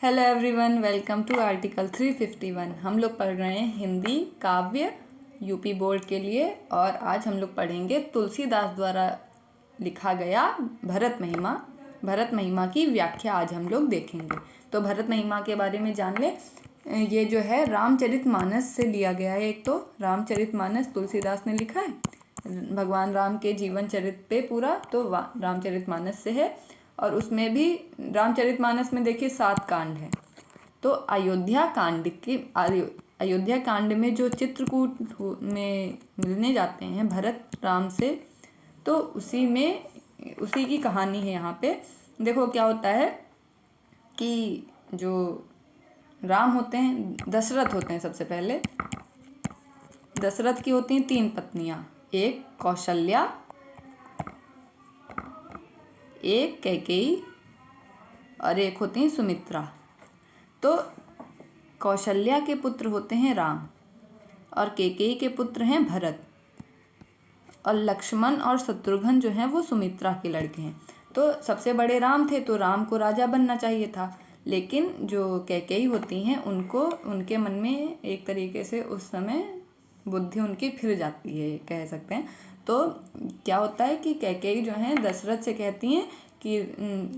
Hello everyone, welcome to article 351। हम लोग पढ़ रहे हैं हिंदी काव्य यूपी बोर्ड के लिए और आज हम लोग पढ़ेंगे तुलसीदास द्वारा लिखा गया भरत महिमा की व्याख्या आज हम लोग देखेंगे। तो भरत महिमा के बारे में जान ले। ये जो है रामचरितमानस से लिया गया है। एक तो रामचरितमानस तुलसीदास ने लिखा है भगवान राम के जीवन चरित्र पे पूरा, तो रामचरितमानस से है। और उसमें भी रामचरितमानस में देखिए 7 कांड हैं। तो अयोध्या कांड में जो चित्रकूट में मिलने जाते हैं भरत राम से, तो उसी की कहानी है। यहाँ पे देखो क्या होता है कि जो राम होते हैं, दशरथ होते हैं। सबसे पहले दशरथ की होती हैं 3 पत्नियां, एक कौशल्या, एक कैकेयी और एक होती हैं सुमित्रा। तो कौशल्या के पुत्र होते हैं राम और कैकेयी के पुत्र हैं भरत, और लक्ष्मण और शत्रुघ्न जो हैं वो सुमित्रा के लड़के हैं। तो सबसे बड़े राम थे, तो राम को राजा बनना चाहिए था। लेकिन जो कैकेयी होती हैं उनके मन में एक तरीके से उस समय बुद्धि उनकी फिर जाती है, कह सकते हैं। तो क्या होता है कि कैकेयी जो हैं दशरथ से कहती हैं कि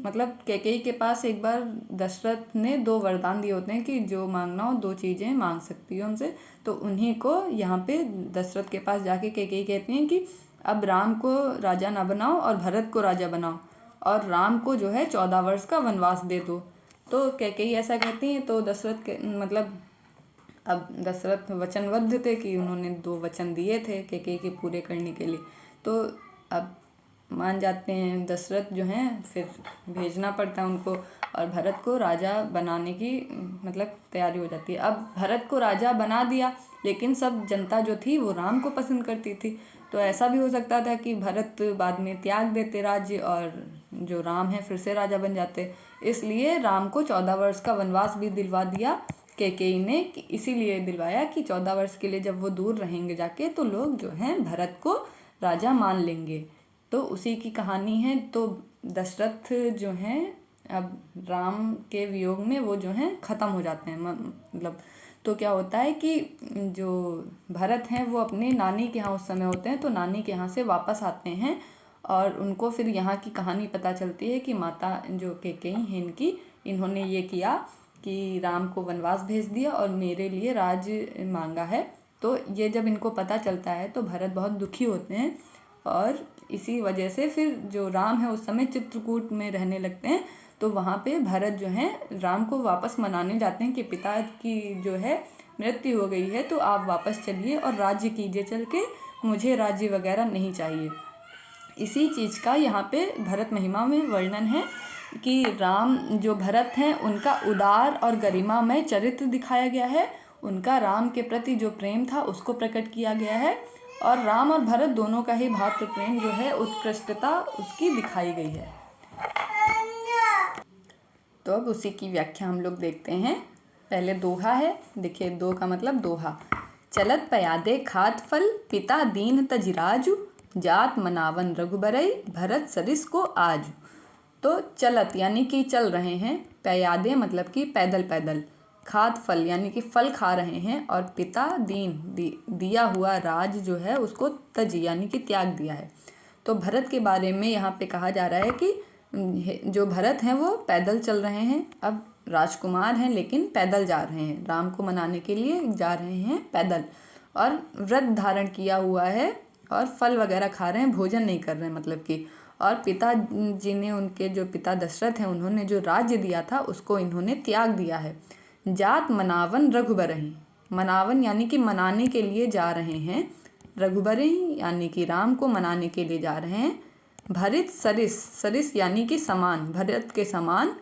मतलब कैकेयी के पास एक बार दशरथ ने 2 वरदान दिए होते हैं कि जो मांगना हो 2 चीज़ें मांग सकती हो हमसे। तो उन्हीं को यहाँ पे दशरथ के पास जाके कैकेयी कहती हैं कि अब राम को राजा ना बनाओ और भरत को राजा बनाओ, और राम को जो है 14 वर्ष का वनवास दे दो। तो कैकेयी ऐसा कहती हैं। तो दशरथ के मतलब अब दशरथ वचनबद्ध थे कि उन्होंने 2 वचन दिए थे कैकेयी के पूरे करने के लिए। तो अब मान जाते हैं दशरथ जो हैं, फिर भेजना पड़ता है उनको, और भरत को राजा बनाने की मतलब तैयारी हो जाती है। अब भरत को राजा बना दिया, लेकिन सब जनता जो थी वो राम को पसंद करती थी। तो ऐसा भी हो सकता था कि भरत बाद में त्याग देते राज्य और जो राम है फिर से राजा बन जाते। इसलिए राम को 14 वर्ष का वनवास भी दिलवा दिया कैकेयी ने, इसीलिए दिलवाया कि 14 वर्ष के लिए जब वो दूर रहेंगे जाके, तो लोग जो हैं भरत को राजा मान लेंगे। तो उसी की कहानी है। तो दशरथ जो हैं अब राम के वियोग में वो जो हैं ख़त्म हो जाते हैं मतलब। तो क्या होता है कि जो भरत हैं वो अपने नानी के यहाँ उस समय होते हैं, तो नानी के यहाँ से वापस आते हैं और उनको फिर यहाँ की कहानी पता चलती है कि माता जो कैकेयी हैं इन्होंने ये किया कि राम को वनवास भेज दिया और मेरे लिए राज मांगा है। तो ये जब इनको पता चलता है तो भरत बहुत दुखी होते हैं, और इसी वजह से फिर जो राम है उस समय चित्रकूट में रहने लगते हैं। तो वहाँ पे भरत जो हैं राम को वापस मनाने जाते हैं कि पिता की जो है मृत्यु हो गई है, तो आप वापस चलिए और राज्य कीजिए चल के, मुझे राज्य वगैरह नहीं चाहिए। इसी चीज़ का यहाँ पे भरत महिमा में वर्णन है कि राम जो भरत हैं उनका उदार और गरिमामय चरित्र दिखाया गया है। उनका राम के प्रति जो प्रेम था उसको प्रकट किया गया है, और राम और भरत दोनों का ही भातृ प्रेम जो है उत्कृष्टता उसकी दिखाई गई है। तो अब उसी की व्याख्या हम लोग देखते हैं। पहले दोहा है, देखिए दो का मतलब दोहा। चलत पयादे खात फल पिता दीन तजिराजु, जात मनावन रघुबरई भरत सरिस को आजु। तो चलत यानी कि चल रहे हैं, पयादे मतलब कि पैदल पैदल, खात फल यानी कि फल खा रहे हैं, और पिता दीन दिया हुआ राज जो है उसको तजी यानी कि त्याग दिया है। तो भरत के बारे में यहाँ पे कहा जा रहा है कि जो भरत हैं वो पैदल चल रहे हैं। अब राजकुमार हैं लेकिन पैदल जा रहे हैं, राम को मनाने के लिए जा रहे हैं पैदल, और व्रत धारण किया हुआ है और फल वगैरह खा रहे हैं, भोजन नहीं कर रहे हैं मतलब कि। और पिता जी ने, उनके जो पिता दशरथ हैं, उन्होंने जो राज्य दिया था उसको इन्होंने त्याग दिया है। जात मनावन रघुबरहि, मनावन यानी कि मनाने के लिए जा रहे हैं, रघुबरहि यानी कि राम को मनाने के लिए जा रहे हैं। भरत सरिस, सरिस यानी कि समान, भरत के समान,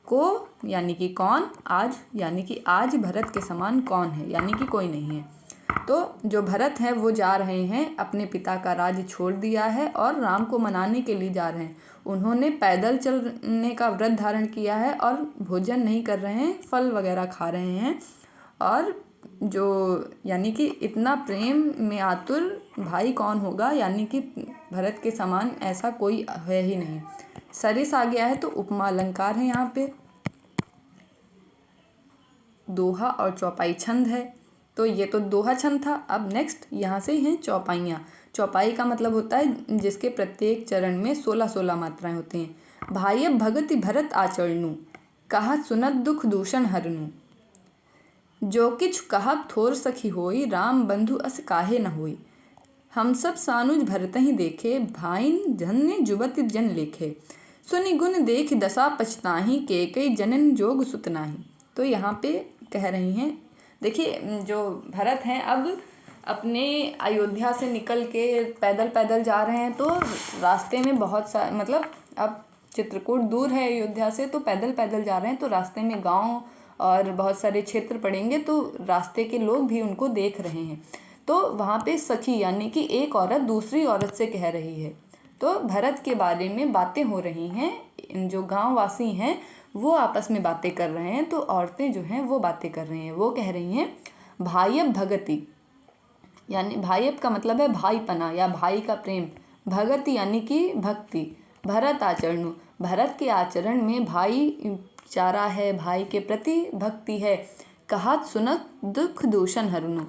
को यानी कि कौन, आज यानी कि आज भरत के समान कौन है, यानी कि कोई नहीं है। तो जो भरत हैं वो जा रहे हैं, अपने पिता का राज्य छोड़ दिया है और राम को मनाने के लिए जा रहे हैं। उन्होंने पैदल चलने का व्रत धारण किया है और भोजन नहीं कर रहे हैं, फल वगैरह खा रहे हैं। और जो यानी कि इतना प्रेम में आतुर भाई कौन होगा, यानी कि भरत के समान ऐसा कोई है ही नहीं। सरिस आ गया है तो उपमा अलंकार है यहाँ पे। दोहा और चौपाई छंद है। तो ये तो दोहा छंद था। अब नेक्स्ट यहाँ से हैं चौपाइयाँ। चौपाई का मतलब होता है जिसके प्रत्येक चरण में 16-16 मात्राएं होती हैं। भाई भगति भरत आचरणु, कहा सुनत दुख दूषण हरनु। जो किछ कहब थोर सखी होई, राम बंधु अस काहे न होई। हम सब सानुज भरत ही देखे, भाईन धन्य जुबति जन लेखे। सुनि गुण देख दशा पछताही, के कई जनन जोग सुत नाही। तो यहाँ पे कह रही हैं, देखिए जो भरत हैं अब अपने अयोध्या से निकल के पैदल पैदल जा रहे हैं। तो रास्ते में बहुत सा मतलब अब चित्रकूट दूर है अयोध्या से, तो पैदल पैदल जा रहे हैं। तो रास्ते में गांव और बहुत सारे क्षेत्र पड़ेंगे, तो रास्ते के लोग भी उनको देख रहे हैं। तो वहाँ पे सखी यानी कि एक औरत दूसरी औरत से कह रही है। तो भरत के बारे में बातें हो रही हैं। जो गांव वासी हैं वो आपस में बातें कर रहे हैं। तो औरतें जो हैं वो बातें कर रही हैं। वो कह रही हैं भाइयब भगति, यानी भाइयब का मतलब है भाईपना या भाई का प्रेम। भगति यानी कि भक्ति। भरत आचरणु, भरत के आचरण में भाई चारा है, भाई के प्रति भक्ति है। कहा सुनत दुख दूषण हरनु,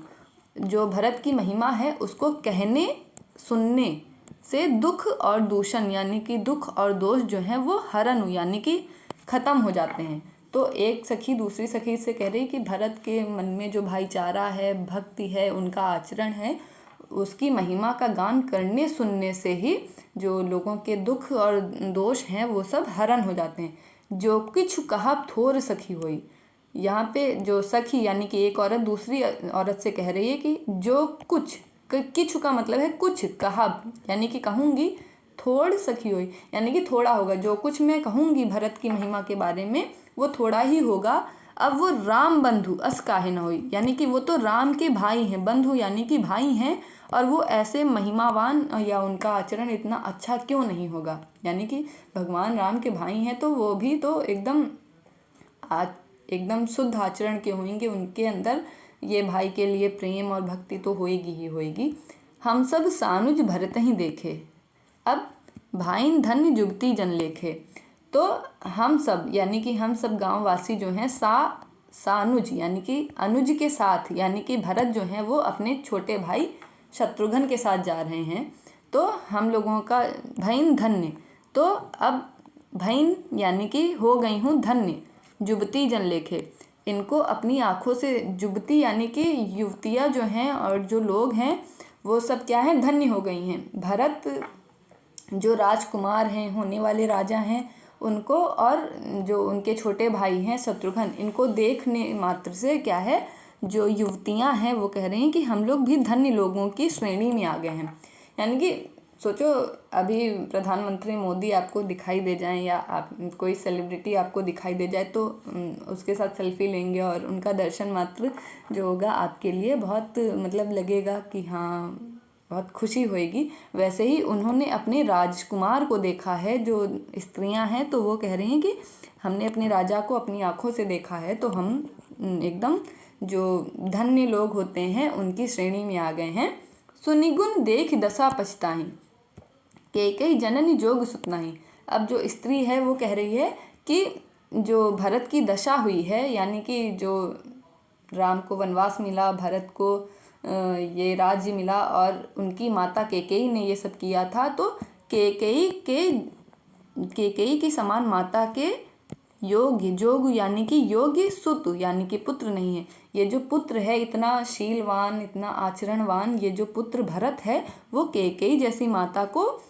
जो भरत की महिमा है उसको कहने सुनने से दुख और दूषण यानी कि दुख और दोष जो हैं वो हरनु यानी कि ख़त्म हो जाते हैं। तो एक सखी दूसरी सखी से कह रही कि भरत के मन में जो भाईचारा है, भक्ति है, उनका आचरण है, उसकी महिमा का गान करने सुनने से ही जो लोगों के दुख और दोष हैं वो सब हरण हो जाते हैं। जो किछु कहब थोर सखी होई, यहाँ पे जो सखी यानी कि एक औरत दूसरी औरत से कह रही है कि जो कुछ, किछु का मतलब है कुछ, कहब यानी कि कहूँगी, थोड़ सखी होई यानी कि थोड़ा होगा। जो कुछ मैं कहूँगी भरत की महिमा के बारे में वो थोड़ा ही होगा। अब वो राम बंधु अस काहे न होई, यानी कि वो तो राम के भाई हैं, बंधु यानी कि भाई हैं, और वो ऐसे महिमावान या उनका आचरण इतना अच्छा क्यों नहीं होगा। यानी कि भगवान राम के भाई हैं तो वो भी तो एकदम शुद्ध आचरण के होंगे। उनके अंदर ये भाई के लिए प्रेम और भक्ति तो होएगी ही होएगी। हम सब सानुज भरत ही देखे, अब भाईन धन्य जुगती जन लेखे। तो हम सब यानी कि हम सब गाँव वासी जो हैं सानुज यानी कि अनुज के साथ, यानी कि भरत जो हैं वो अपने छोटे भाई शत्रुघ्न के साथ जा रहे हैं। तो हम लोगों का भाईन धन्य, तो अब भाईन यानी कि हो गई हूँ धन्य, जुबती जन लेखे, इनको अपनी आँखों से, जुबती यानी कि युवतियाँ जो हैं और जो लोग हैं वो सब क्या हैं, धन्य हो गई हैं। भरत जो राजकुमार हैं, होने वाले राजा हैं, उनको और जो उनके छोटे भाई हैं शत्रुघ्न, इनको देखने मात्र से क्या है, जो युवतियां हैं वो कह रही हैं कि हम लोग भी धन्य लोगों की श्रेणी में आ गए हैं। यानी कि सोचो अभी प्रधानमंत्री मोदी आपको दिखाई दे जाएं या आप कोई सेलिब्रिटी आपको दिखाई दे जाए तो उसके साथ सेल्फी लेंगे और उनका दर्शन मात्र जो होगा आपके लिए बहुत मतलब लगेगा कि हाँ बहुत खुशी होएगी। वैसे ही उन्होंने अपने राजकुमार को देखा है। जो स्त्रियां हैं तो वो कह रही हैं कि हमने अपने राजा को अपनी आँखों से देखा है, तो हम एकदम जो धन्य लोग होते हैं उनकी श्रेणी में आ गए हैं। सुनिगुण देख दशा पछताही, के कई जननी जोग सुत नाही। अब जो स्त्री है वो कह रही है कि जो भरत की दशा हुई है, यानी कि जो राम को वनवास मिला, भरत को ये राज्य मिला और उनकी माता केकई ने ये सब किया था, तो केकई की समान माता के योग्य, जोग यानी कि योग्य, सुत यानी कि पुत्र नहीं है। ये जो पुत्र है इतना शीलवान, इतना आचरणवान, ये जो पुत्र भरत है वो केकई जैसी माता को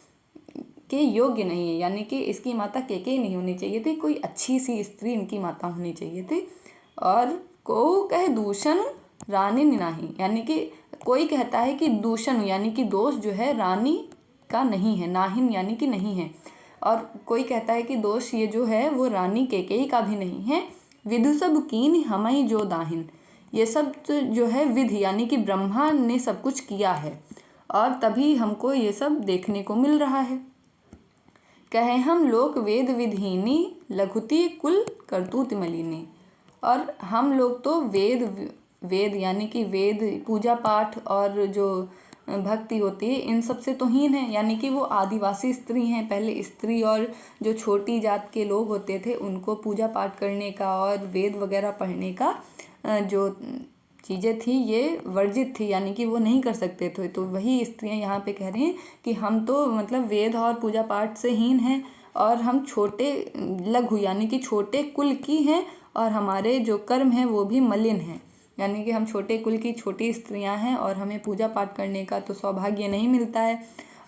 के योग्य नहीं है। यानी कि इसकी माता केकई नहीं होनी चाहिए थी, कोई अच्छी सी स्त्री इनकी माता होनी चाहिए थी। और को कहे दूषण रानी नहीं, यानी कि कोई कहता है कि दूषण यानी कि दोष जो है रानी का नहीं है, नाहिन यानी कि नहीं है। और कोई कहता है कि दोष ये जो है वो रानी केकई का भी नहीं है। विधु सब कीन हमई जो दाहिन, ये सब जो है विधि यानी कि ब्रह्मा ने सब कुछ किया है और तभी हमको ये सब देखने को मिल रहा है। कहे हम लोक वेद विधीनी, लघुति कुल करतूत मलिनी। और हम लोग तो वेद यानी कि वेद, पूजा पाठ और जो भक्ति होती है इन सब से तो हीन है। यानी कि वो आदिवासी स्त्री हैं। पहले स्त्री और जो छोटी जात के लोग होते थे उनको पूजा पाठ करने का और वेद वगैरह पढ़ने का जो चीज़ें थी ये वर्जित थी, यानी कि वो नहीं कर सकते थे। तो वही स्त्रियां यहाँ पे कह रही हैं कि हम तो मतलब वेद और पूजा पाठ से हीन हैं और हम छोटे लघु यानी कि छोटे कुल की हैं और हमारे जो कर्म हैं वो भी मलिन हैं, यानी कि हम छोटे कुल की छोटी स्त्रियां हैं और हमें पूजा पाठ करने का तो सौभाग्य नहीं मिलता है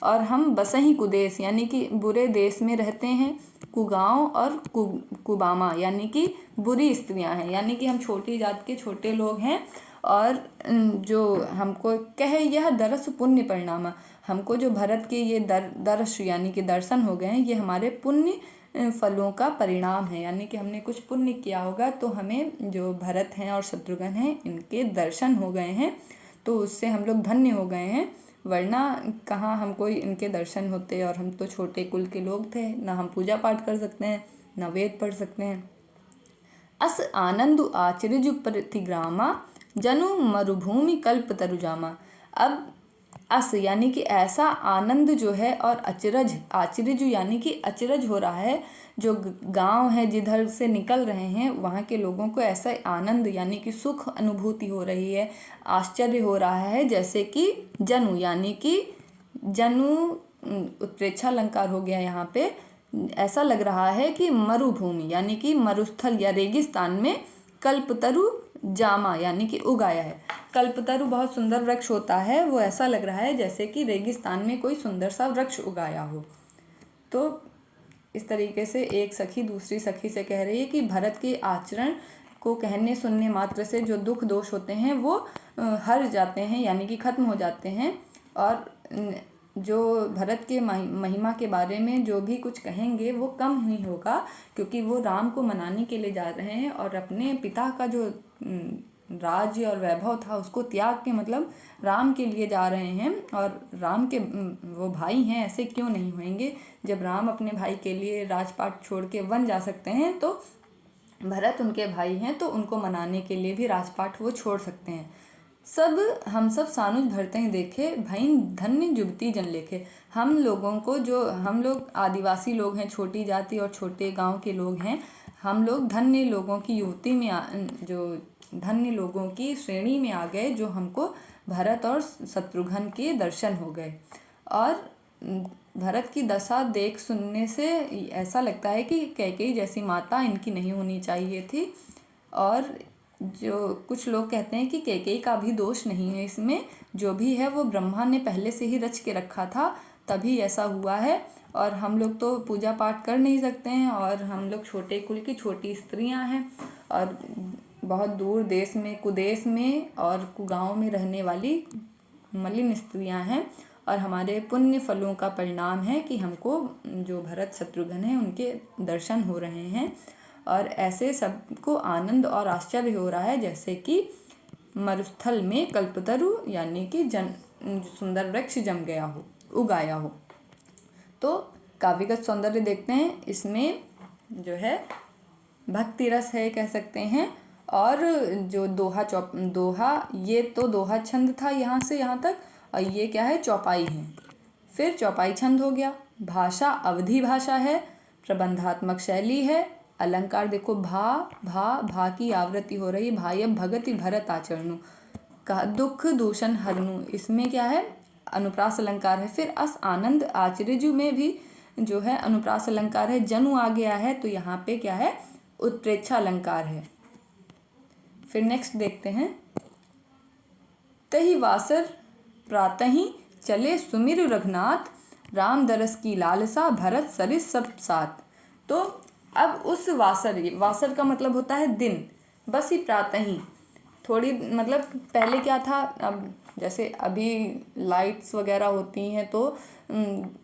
और हम बसही कुदेश यानी कि बुरे देश में रहते हैं, कुगांव और कुबामा यानी कि बुरी स्त्रियां हैं, यानी कि हम छोटी जात के छोटे लोग हैं और जो हमको कहे यह दरस पुण्य परिणाम, हमको जो भरत के ये दर्श यानी कि दर्शन हो गए हैं ये हमारे पुण्य फलों का परिणाम है, यानी कि हमने कुछ पुण्य किया होगा तो हमें जो भरत हैं और शत्रुघ्न हैं इनके दर्शन हो गए हैं तो उससे हम लोग धन्य हो गए हैं, वरना कहाँ हमको इनके दर्शन होते और हम तो छोटे कुल के लोग थे, ना हम पूजा पाठ कर सकते हैं ना वेद पढ़ सकते हैं। अस आनंदु आचरिजु प्रतिग्रामा जनु मरुभूमि कल्प तरुजामा। अब अस यानी कि ऐसा आनंद जो है और अचरज आचरज यानी कि अचरज हो रहा है, जो गांव है जिधर से निकल रहे हैं वहाँ के लोगों को ऐसा आनंद यानी कि सुख अनुभूति हो रही है, आश्चर्य हो रहा है, जैसे कि जनु यानी कि जनु उत्प्रेक्षा अलंकार हो गया यहाँ पे। ऐसा लग रहा है कि मरुभूमि यानी कि मरुस्थल या रेगिस्तान में कल्पतरु जामा यानी कि उगाया है। कल्पतरु बहुत सुंदर वृक्ष होता है, वो ऐसा लग रहा है जैसे कि रेगिस्तान में कोई सुंदर सा वृक्ष उगाया हो। तो इस तरीके से एक सखी दूसरी सखी से कह रही है कि भरत के आचरण को कहने सुनने मात्र से जो दुख दोष होते हैं वो हर जाते हैं यानी कि खत्म हो जाते हैं, और जो भरत के महिमा के बारे में जो भी कुछ कहेंगे वो कम ही होगा, क्योंकि वो राम को मनाने के लिए जा रहे हैं और अपने पिता का जो राज्य और वैभव था उसको त्याग के मतलब राम के लिए जा रहे हैं, और राम के वो भाई हैं ऐसे क्यों नहीं होंगे, जब राम अपने भाई के लिए राजपाट छोड़ के वन जा सकते हैं तो भरत उनके भाई हैं तो उनको मनाने के लिए भी राजपाट वो छोड़ सकते हैं। सब हम सब सानुज भरते हैं देखे भईन धन्य जुबती जन लेखे। हम लोगों को जो हम लोग आदिवासी लोग हैं, छोटी जाति और छोटे गांव के लोग हैं, हम लोग धन्य लोगों की युवती में जो धन्य लोगों की श्रेणी में आ गए, जो हमको भरत और शत्रुघ्न के दर्शन हो गए। और भरत की दशा देख सुनने से ऐसा लगता है कि कैकेयी जैसी माता इनकी नहीं होनी चाहिए थी, और जो कुछ लोग कहते हैं कि कैकेयी का भी दोष नहीं है इसमें, जो भी है वो ब्रह्मा ने पहले से ही रच के रखा था तभी ऐसा हुआ है, और हम लोग तो पूजा पाठ कर नहीं सकते हैं और हम लोग छोटे कुल की छोटी स्त्रियां हैं और बहुत दूर देश में कुदेश में और कुगांव में रहने वाली मलिन स्त्रियां हैं, और हमारे पुण्य फलों का परिणाम है कि हमको जो भरत शत्रुघ्न हैं उनके दर्शन हो रहे हैं, और ऐसे सबको आनंद और आश्चर्य हो रहा है जैसे कि मरुस्थल में कल्पतरु यानी कि सुंदर वृक्ष जम गया हो, उगाया हो। तो काव्यगत सौंदर्य देखते हैं, इसमें जो है भक्ति रस है कह सकते हैं, और जो दोहा ये तो दोहा छंद था यहाँ से यहाँ तक, और ये क्या है चौपाई है, फिर चौपाई छंद हो गया। भाषा अवधि भाषा है, प्रबंधात्मक शैली है, अलंकार देखो भा की आवृत्ति हो रही, भाय भगति भरत आचरणु का दुख दूषण हरनु, इसमें क्या है अनुप्रास अलंकार है। फिर अस आनंद आचर्यजु में भी जो है अनुप्रास अलंकार है, जनु आ गया है तो यहाँ पे क्या है उत्प्रेक्षा अलंकार है। फिर नेक्स्ट देखते हैं, तहि वासर प्रातः ही चले सुमिर रघुनाथ, राम दरस की लालसा भरत सरिस सब साथ। तो अब उस वासर का मतलब होता है दिन, बस ही प्रातः ही थोड़ी मतलब पहले क्या था, अब जैसे अभी लाइट्स वगैरह होती हैं तो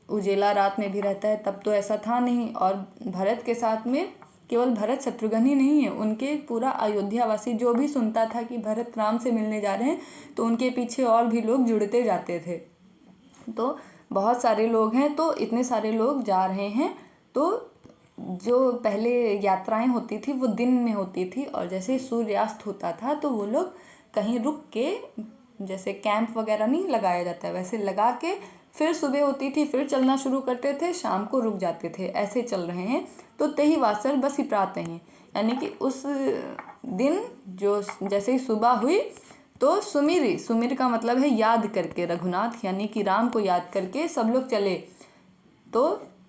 उजेला रात में भी रहता है, तब तो ऐसा था नहीं। और भरत के साथ में केवल भरत शत्रुघ्न ही नहीं है, उनके पूरा अयोध्यावासी जो भी सुनता था कि भरत राम से मिलने जा रहे हैं तो उनके पीछे और भी लोग जुड़ते जाते थे। तो बहुत सारे लोग हैं, तो इतने सारे लोग जा रहे हैं, तो जो पहले यात्राएं होती थी वो दिन में होती थी, और जैसे सूर्यास्त होता था तो वो लोग कहीं रुक के, जैसे कैंप वगैरह नहीं लगाया जाता है वैसे लगा के फिर सुबह होती थी फिर चलना शुरू करते थे, शाम को रुक जाते थे, ऐसे चल रहे हैं। तो तेहि वासर बस ही प्रातः ही, यानी कि उस दिन जो जैसे ही सुबह हुई तो सुमिर का मतलब है याद करके, रघुनाथ यानी कि राम को याद करके सब लोग चले। तो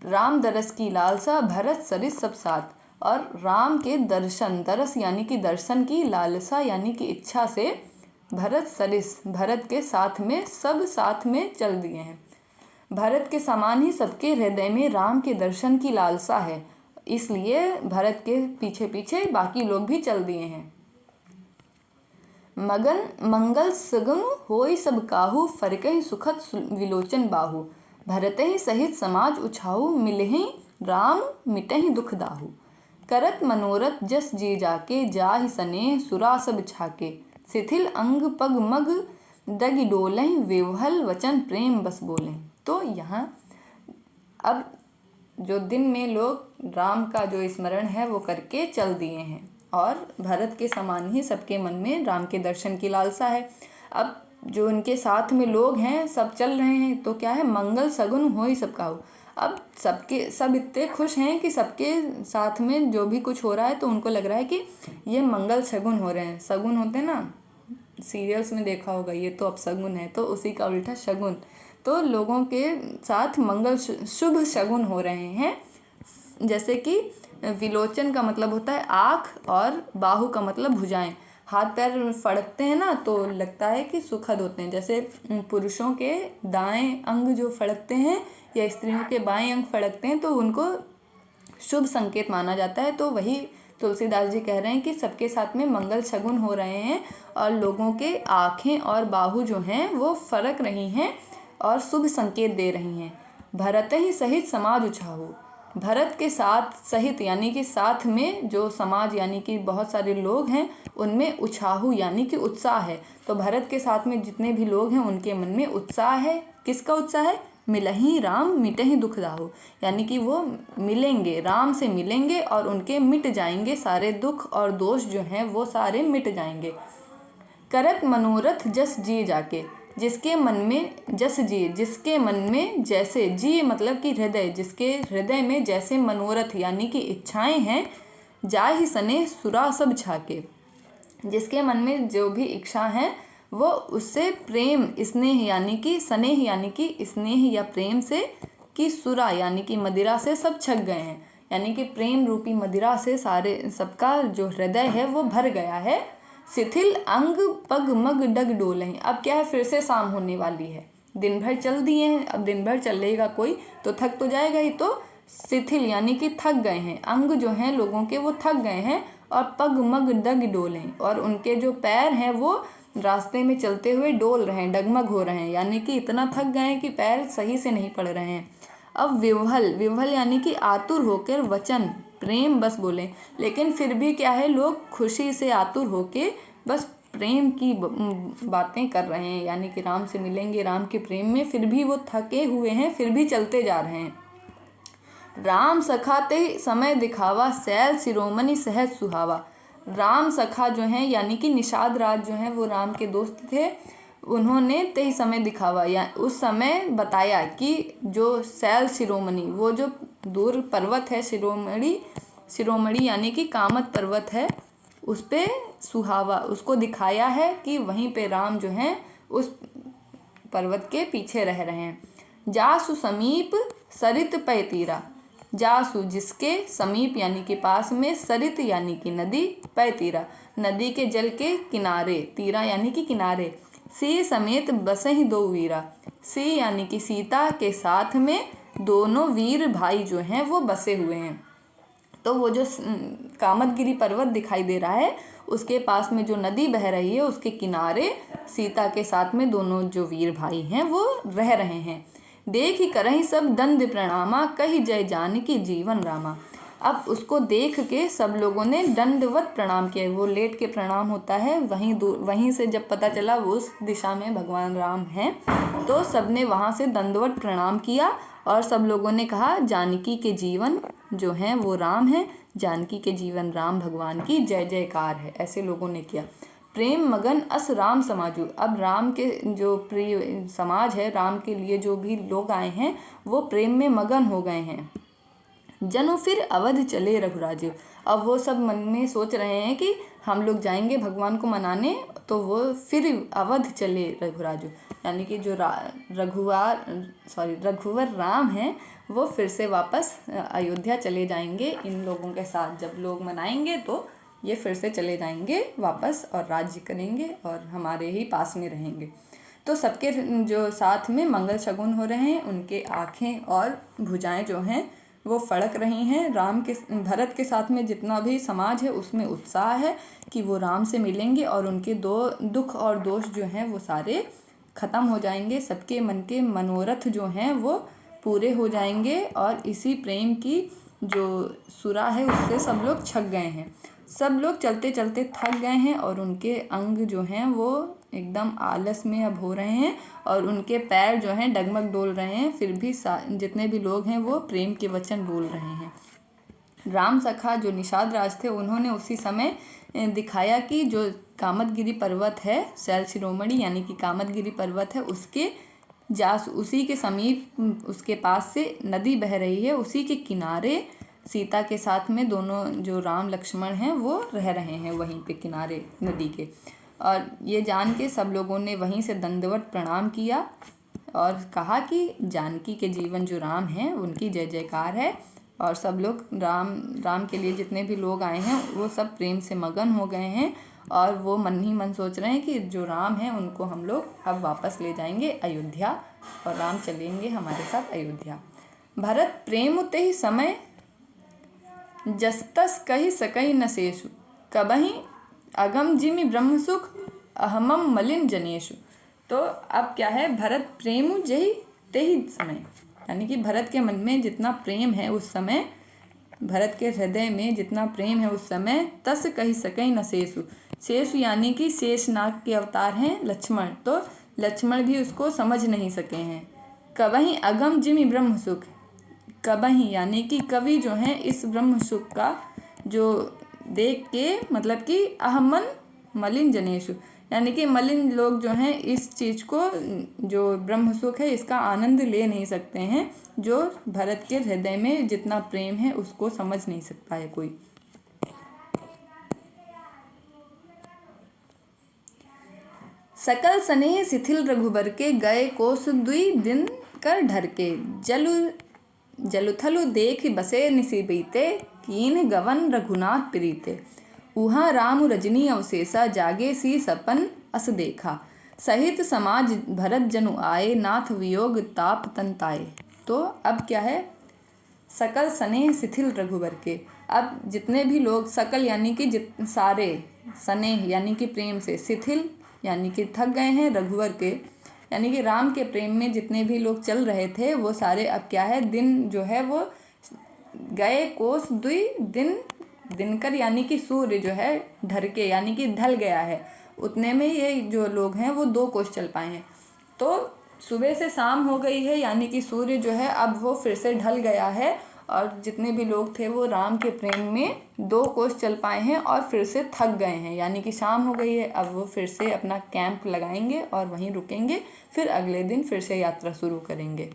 राम दरस की लालसा, भरत सरिस सब साथ, और राम के दर्शन, दरस यानी कि दर्शन की, लालसा यानी कि इच्छा से भरत सरिस, भरत के साथ में, सब साथ में चल दिए हैं। भरत के समान ही सबके हृदय में राम के दर्शन की लालसा है, इसलिए भरत के पीछे पीछे बाकी लोग भी चल दिए हैं। मगन मंगल सगुन होई सब काहू, फरकहि सुखद विलोचन बाहू, भरतहि सहित समाज उछाहू, मिलहि राम मिटहि दुख दाहू, करत मनोरथ जस जी जाके, जाहि सनेह सुरा सब छाके, शिथिल अंग पग मग डगि डोलहि, विवहल वचन प्रेम बस बोलें। तो यहाँ अब जो दिन में लोग राम का जो स्मरण है वो करके चल दिए हैं, और भरत के समान ही सबके मन में राम के दर्शन की लालसा है। अब जो उनके साथ में लोग हैं सब चल रहे हैं, तो क्या है, मंगल सगुन होई सब काहू। अब सब इतने खुश हैं कि सबके साथ में जो भी कुछ हो रहा है तो उनको लग रहा है कि ये मंगल शगुन हो रहे हैं। शगुन होते हैं ना, सीरियल्स में देखा होगा, ये तो अब शगुन है, तो उसी का उल्टा शगुन। तो लोगों के साथ मंगल शुभ शगुन हो रहे हैं। जैसे कि विलोचन का मतलब होता है आँख, और बाहु का मतलब भुजाएं। हाथ पैर फड़कते हैं ना तो लगता है कि सुखद होते हैं। जैसे पुरुषों के दाएं अंग जो फड़कते हैं या स्त्रियों के बाएं अंग फड़कते हैं तो उनको शुभ संकेत माना जाता है। तो वही तुलसीदास जी कह रहे हैं कि सबके साथ में मंगल शगुन हो रहे हैं, और लोगों के आँखें और बाहु जो हैं वो फड़क रही हैं और शुभ संकेत दे रही हैं। भरत ही सहित समाज उछाहू, भरत के साथ सहित यानी कि साथ में जो समाज यानी कि बहुत सारे लोग हैं उनमें उछाहू यानी कि उत्साह है। तो भरत के साथ में जितने भी लोग हैं उनके मन में उत्साह है। किसका उत्साह है? मिलहि राम मिटहि दुख दाहू, यानी कि वो मिलेंगे, राम से मिलेंगे और उनके मिट जाएंगे सारे दुख और दोष जो हैं वो सारे मिट जाएंगे। करत मनोरथ जस जी जाके, जिसके मन में जस जी, जिसके मन में जैसे, जी मतलब कि हृदय, जिसके हृदय में जैसे मनोरथ यानी कि इच्छाएं हैं, जाहि सने सुरा सब छाके, जिसके मन में जो भी इच्छा है वो उससे प्रेम स्नेह यानी कि स्नेह यानी कि स्नेह या प्रेम से, कि सुरा यानी कि मदिरा से सब छक गए हैं, यानी कि प्रेम रूपी मदिरा से सारे सबका जो हृदय है वो भर गया है। शिथिल अंग पग मग डग डोले। अब क्या है, फिर से शाम होने वाली है, दिन भर चल दिए हैं, अब दिन भर चलेगा कोई तो थक तो जाएगा ही। तो शिथिल यानी कि थक गए हैं, अंग जो हैं लोगों के वो थक गए हैं, और पग मग डग डोले, और उनके जो पैर हैं वो रास्ते में चलते हुए डोल रहे हैं, डगमग हो रहे हैं, यानी कि इतना थक गए हैं कि पैर सही से नहीं पड़ रहे हैं। अब विवहल, विवहल यानी कि आतुर होकर वचन प्रेम बस बोले, लेकिन फिर भी क्या है, लोग खुशी से आतुर होके बस प्रेम की बातें कर रहे हैं, यानी कि राम से मिलेंगे, राम के प्रेम में, फिर भी वो थके हुए हैं, फिर भी चलते जा रहे हैं। राम सखा ते समय दिखावा, सैल शिरोमणि सहज सुहावा। राम सखा जो हैं यानी कि निषाद राज जो हैं वो राम के दोस्त थे, उन्होंने ते समय दिखावा या उस समय बताया कि जो सैल शिरोमणि, वो जो दूर पर्वत है शिरोमणि, शिरोमणि यानी कि कामत पर्वत है, उस पे सुहावा, उसको दिखाया है कि वहीं पे राम जो हैं उस पर्वत के पीछे रह रहे हैं। जासु समीप सरित पै तीरा, जासु जिसके, समीप यानी कि पास में, सरित यानी कि नदी, पै तीरा नदी के जल के किनारे, तीरा यानी कि किनारे, सी समेत बसहि दो वीरा, सी यानी कि सीता के साथ में दोनों वीर भाई जो हैं वो बसे हुए हैं। तो वो जो कामतगिरी पर्वत दिखाई दे रहा है उसके पास में जो नदी बह रही है उसके किनारे सीता के साथ में दोनों जो वीर भाई हैं वो रह रहे हैं। देख ही करहि सब दंड प्रणामा, कही जय जानकी जीवन रामा। अब उसको देख के सब लोगों ने दंडवत प्रणाम किया, वो लेट के प्रणाम होता है, वहीं से जब पता चला वो उस दिशा में भगवान राम हैं तो सबने वहाँ से दंडवत प्रणाम किया, और सब लोगों ने कहा जानकी के जीवन जो हैं वो राम हैं, जानकी के जीवन राम भगवान की जय जयकार है, ऐसे लोगों ने किया। प्रेम मगन अस राम समाजू, अब राम के जो प्रिय समाज है, राम के लिए जो भी लोग आए हैं वो प्रेम में मगन हो गए हैं। जनु फिर अवध चले रघुराज। अब वो सब मन में सोच रहे हैं कि हम लोग जाएंगे भगवान को मनाने, तो वो फिर अवध चले रघुराज, यानी कि जो रघुवर राम हैं वो फिर से वापस अयोध्या चले जाएंगे इन लोगों के साथ। जब लोग मनाएंगे तो ये फिर से चले जाएंगे वापस और राज्य करेंगे और हमारे ही पास में रहेंगे। तो सबके जो साथ में मंगल शगुन हो रहे हैं, उनके आँखें और भुजाएं जो हैं वो फड़क रही हैं। भरत के साथ में जितना भी समाज है उसमें उत्साह है कि वो राम से मिलेंगे और उनके दुख और दोष जो हैं वो सारे ख़त्म हो जाएंगे। सबके मन के मनोरथ जो हैं वो पूरे हो जाएंगे और इसी प्रेम की जो सुरा है उससे सब लोग छक गए हैं। सब लोग चलते चलते थक गए हैं और उनके अंग जो हैं वो एकदम आलस में अब हो रहे हैं और उनके पैर जो हैं डगमग डोल रहे हैं। फिर भी जितने भी लोग हैं वो प्रेम के वचन बोल रहे हैं। राम सखा जो निषाद राज थे उन्होंने उसी समय दिखाया कि जो कामदगिरी पर्वत है, शैल शिरोमणि यानी कि कामदगिरी पर्वत है, उसी के समीप उसके पास से नदी बह रही है। उसी के किनारे सीता के साथ में दोनों जो राम लक्ष्मण हैं वो रह रहे हैं वहीं पे किनारे नदी के। और ये जान के सब लोगों ने वहीं से दंडवत प्रणाम किया और कहा कि जानकी के जीवन जो राम हैं उनकी जय जयकार है। और सब लोग राम के लिए जितने भी लोग आए हैं वो सब प्रेम से मगन हो गए हैं और वो मन ही मन सोच रहे हैं कि जो राम हैं उनको हम लोग अब वापस ले जाएंगे अयोध्या और राम चलेंगे हमारे साथ अयोध्या। भरत प्रेम ते ही समय जस्तस कही सकई न शेषु, कबहि अगम जिमि ब्रह्म सुख अहमम मलिन जनेशु। तो अब क्या है, भरत प्रेम जही ते ही समय, यानी कि भरत के मन में जितना प्रेम है उस समय, भरत के हृदय में जितना प्रेम है उस समय, तस कही सकई न शेषु। शेषु यानी कि शेषनाग के अवतार हैं लक्ष्मण, तो लक्ष्मण भी उसको समझ नहीं सके हैं। कबहि अगम जिमि ब्रह्म सुख, कबहि यानी कि कवि जो हैं इस ब्रह्म सुख का जो देख के, मतलब कि अहमन मलिन जनेशु, यानी कि मलिन लोग जो हैं इस चीज़ को, जो ब्रह्म सुख है इसका आनंद ले नहीं सकते हैं। जो भरत के हृदय में जितना प्रेम है उसको समझ नहीं सकता है कोई। सकल स्नेह शिथिल रघुबर के, गए कोस दुई दिन कर ढर के। जलुथलु देख बसे निसि बीते, कीन गवन रघुनाथ प्रीते। उहाँ राम रजनी अवशेषा, जागे सी सपन अस देखा। सहित समाज भरत जनु आए, नाथ वियोग ताप तंताए। तो अब क्या है, सकल स्नेह शिथिल रघुबर के, अब जितने भी लोग, सकल यानी कि सारे, स्नेह यानी कि प्रेम से, शिथिल यानी कि थक गए हैं रघुवर के, यानी कि राम के प्रेम में जितने भी लोग चल रहे थे वो सारे अब क्या है, दिन जो है वो गए कोस दुई दिन, दिनकर यानी कि सूर्य जो है ढर के यानी कि ढल गया है, उतने में ये जो लोग हैं वो 2 कोस चल पाए हैं। तो सुबह से शाम हो गई है, यानी कि सूर्य जो है अब वो फिर से ढल गया है और जितने भी लोग थे वो राम के प्रेम में 2 कोस चल पाए हैं और फिर से थक गए हैं, यानी कि शाम हो गई है। अब वो फिर से अपना कैंप लगाएंगे और वहीं रुकेंगे, फिर अगले दिन फिर से यात्रा शुरू करेंगे।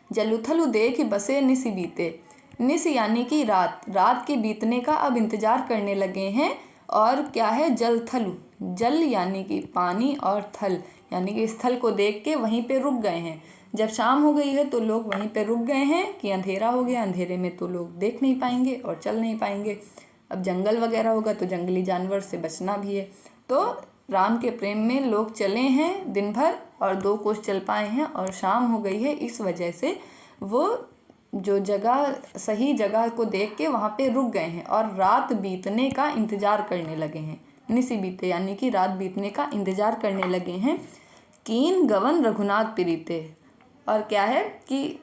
जलुथलु देख बसे निसि बीते, निस यानी कि रात के बीतने का अब इंतजार करने लगे हैं। और क्या है, जलथलु, जल यानी कि पानी और थल यानी कि स्थल को देख के वहीं पे रुक गए हैं। जब शाम हो गई है तो लोग वहीं पे रुक गए हैं कि अंधेरा हो गया, अंधेरे में तो लोग देख नहीं पाएंगे और चल नहीं पाएंगे। अब जंगल वगैरह होगा तो जंगली जानवर से बचना भी है। तो राम के प्रेम में लोग चले हैं दिन भर और 2 कोस चल पाए हैं और शाम हो गई है, इस वजह से वो जो जगह, सही जगह को देख के वहाँ पे रुक गए हैं और रात बीतने का इंतज़ार करने लगे हैं। निसी बीते यानी कि रात बीतने का इंतज़ार करने लगे हैं। कीन गवन रघुनाथ प्रीते, और क्या है कि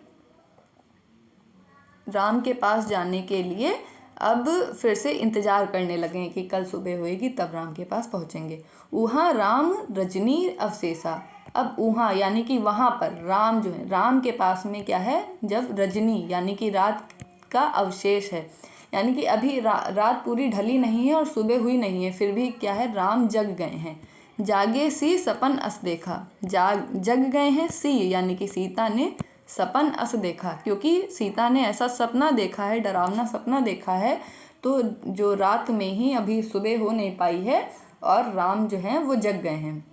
राम के पास जाने के लिए अब फिर से इंतज़ार करने लगे हैं कि कल सुबह होएगी तब राम के पास पहुँचेंगे। उहाँ राम रजनी अवशेषा, अब उहाँ यानी कि वहाँ पर राम जो है, राम के पास में क्या है, जब रजनी यानी कि रात का अवशेष है, यानी कि अभी रात पूरी ढली नहीं है और सुबह हुई नहीं है, फिर भी क्या है, राम जग गए हैं। जागे सी सपन अस देखा, जग गए हैं, सी यानी कि सीता ने सपन अस देखा, क्योंकि सीता ने ऐसा सपना देखा है, डरावना सपना देखा है, तो जो रात में ही अभी सुबह हो नहीं पाई है और राम जो हैं वो जग गए हैं।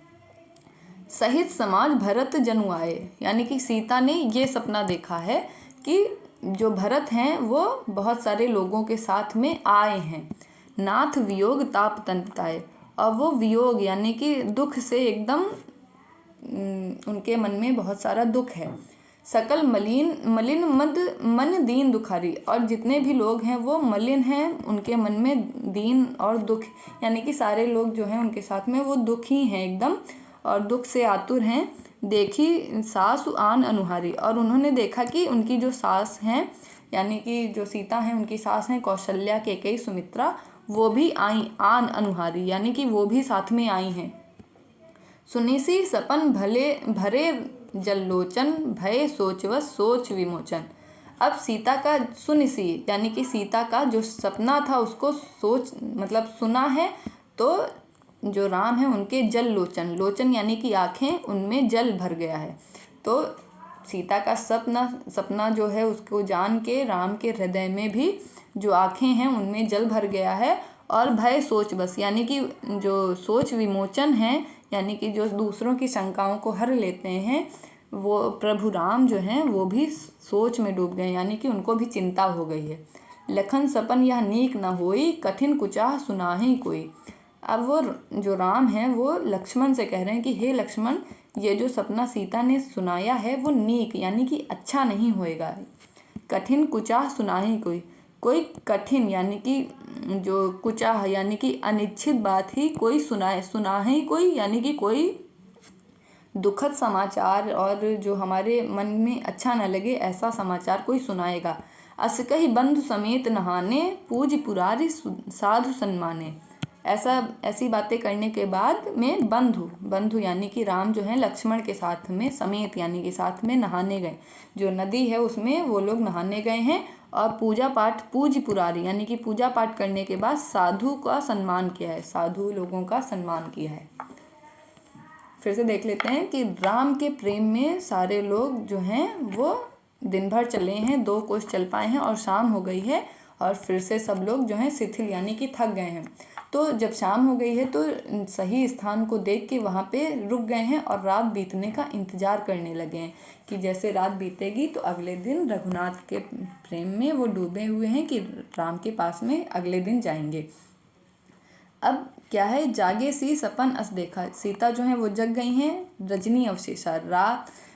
सहित समाज भरत जनु आए, यानी कि सीता ने ये सपना देखा है कि जो भरत हैं वो बहुत सारे लोगों के साथ में आए हैं। नाथ वियोग ताप तंताए, और वो वियोग यानी कि दुख से एकदम उनके मन में बहुत सारा दुख है। सकल मलिन मद मन दीन दुखारी, और जितने भी लोग हैं वो मलिन हैं, उनके मन में दीन और दुख, यानी कि सारे लोग जो हैं उनके साथ में वो दुखी हैं एकदम, और दुख से आतुर हैं। देखी सासु आन अनुहारी, और उन्होंने देखा कि उनकी जो सास हैं, यानी कि जो सीता हैं उनकी सास हैं कौशल्या, कैकेयी, सुमित्रा, वो भी आई आन अनुहारी, यानी कि वो भी साथ में आई हैं। सुनिसी सपन भरे जल्लोचन, भय सोचवस सोच विमोचन। अब सीता का सुनिसी यानी कि सीता का जो सपना था उसको सोच मतलब सुना है, तो जो राम है उनके जल लोचन, लोचन यानी कि आँखें, उनमें जल भर गया है। तो सीता का सपना जो है उसको जान के राम के हृदय में भी जो आँखें हैं उनमें जल भर गया है। और भय सोच बस, यानी कि जो सोच विमोचन है, यानी कि जो दूसरों की शंकाओं को हर लेते हैं, वो प्रभु राम जो हैं वो भी सोच में डूब गए, यानी कि उनको भी चिंता हो गई है। लखन सपन यह नीक न होई, कठिन कुचाह सुनाहि कोई। अब वो जो राम हैं वो लक्ष्मण से कह रहे हैं कि हे लक्ष्मण, ये जो सपना सीता ने सुनाया है वो नीक यानी कि अच्छा नहीं होएगा। कठिन कुचाह सुनाहि कोई, कोई कठिन यानी कि जो कुचाह यानी कि अनिच्छित बात ही कोई सुनाहि कोई, यानी कि कोई दुखद समाचार और जो हमारे मन में अच्छा न लगे ऐसा समाचार कोई सुनाएगा। अस कही बंधु समेत नहाने, पूज पुरारी साधु सम्माने। ऐसी बातें करने के बाद में बंधु यानी कि राम जो है लक्ष्मण के साथ में समेत यानी कि साथ में नहाने गए, जो नदी है उसमें वो लोग नहाने गए हैं। और पूजा पाठ पूज पुरारी यानी कि पूजा पाठ करने के बाद साधु का सम्मान किया है, साधु लोगों का सम्मान किया है। फिर से देख लेते हैं कि राम के प्रेम में सारे लोग जो हैं वो दिन भर चले हैं, 2 कोस चल पाए हैं और शाम हो गई है, और फिर से सब लोग जो हैं शिथिल यानी कि थक गए हैं। तो जब शाम हो गई है तो सही स्थान को देख के वहाँ पे रुक गए हैं और रात बीतने का इंतज़ार करने लगे हैं कि जैसे रात बीतेगी तो अगले दिन रघुनाथ के प्रेम में वो डूबे हुए हैं कि राम के पास में अगले दिन जाएंगे। अब क्या है, जागे सी सपन अस देखा, सीता जो है वो जग गई हैं। रजनी अवशेषा,